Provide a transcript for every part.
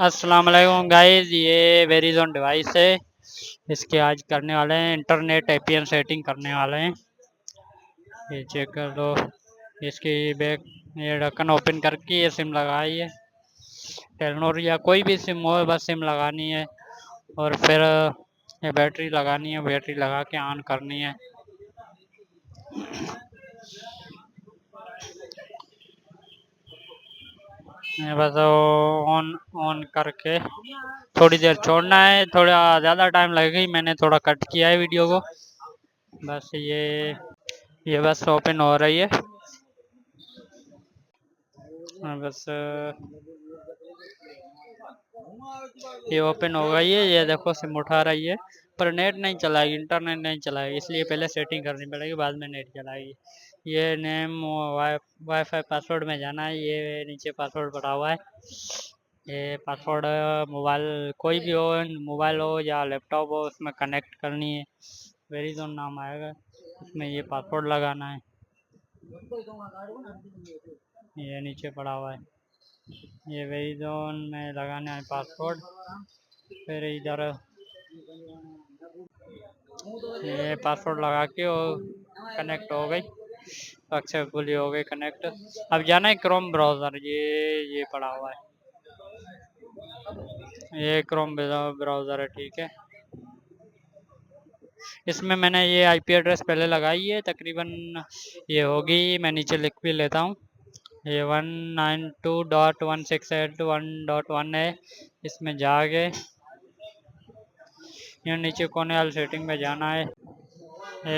अस्सलाम वालेकुम गाइस, ये वेरिजोन डिवाइस है। इसके आज करने वाले हैं इंटरनेट एपीएन सेटिंग करने वाले हैं। ये चेक कर दो। इसकी बैक ये ढक्कन ओपन करके ये सिम लगाइए। टेलनोर या कोई भी सिम हो, बस सिम लगानी है और फिर ये बैटरी लगानी है। बैटरी लगा के ऑन करनी है। ये बस ऑन ऑन करके थोड़ी देर छोड़ना है। थोड़ा ज़्यादा टाइम लगेगा ही, मैंने थोड़ा कट किया है वीडियो को। बस ये बस ओपन हो रही है। बस ये ओपन हो गई है। ये देखो सिम उठा रही है पर नेट नहीं चलाएगी, इंटरनेट नहीं चलाएगी, इसलिए पहले सेटिंग करनी पड़ेगी, बाद में नेट चलाएगी। ये नेम वाईफाई पासवर्ड में जाना है। ये नीचे पासवर्ड पड़ा हुआ है। ये पासवर्ड मोबाइल कोई भी हो, मोबाइल हो या लैपटॉप हो, उसमें कनेक्ट करनी है। वेरिजोन नाम आएगा, उसमें ये पासवर्ड लगाना है। ये नीचे पड़ा हुआ है। ये वेरिजोन में लगाना है पासवर्ड। फिर इधर ये पासवर्ड लगा के और कनेक्ट हो गई, सक्सेसफुली हो गई कनेक्ट। अब जाना है क्रोम ब्राउज़र। ये पड़ा हुआ है, ये क्रोम ब्राउज़र है, ठीक है। इसमें मैंने ये आईपी एड्रेस पहले लगाई है, तकरीबन ये होगी। मैं नीचे लिख भी लेता हूँ। ये 192.168.1.1 है। इसमें जाके ये नीचे कोने वाली सेटिंग में जाना है।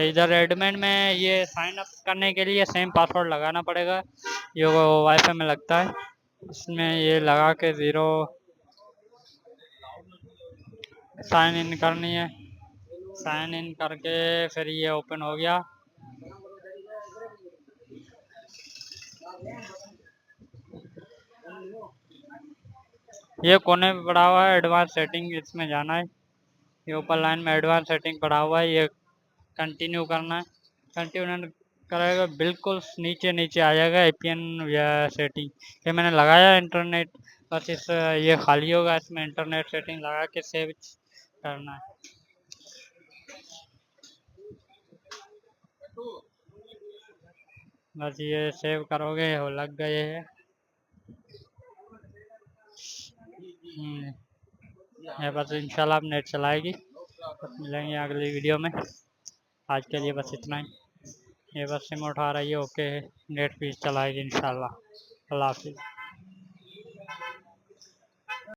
इधर एडमिन में ये साइन अप करने के लिए सेम पासवर्ड लगाना पड़ेगा, ये वाईफाई में लगता है। इसमें ये लगा के 0 साइन इन करनी है। साइन इन करके फिर ये ओपन हो गया। ये कोने में पड़ा हुआ है एडवांस सेटिंग, इसमें जाना है। ये ऊपर लाइन में एडवांस सेटिंग पड़ा हुआ है, ये कंटिन्यू करना है। कंटिन्यू करेगा बिल्कुल नीचे नीचे आ जाएगा एपीएन या सेटिंग। ये मैंने लगाया इंटरनेट, बस इस ये खाली होगा, इसमें इंटरनेट सेटिंग लगा के सेव करना है। बस ये सेव करोगे वो लग गए है। ये बस इंशाल्लाह अब नेट चलाएगी। बस मिलेंगे अगली वीडियो में। आज के लिए बस इतना ही। ये बस सिम उठा रही है, ओके। नेट भी चलाएगी इंशाल्लाह। अल्लाह हाफिज़।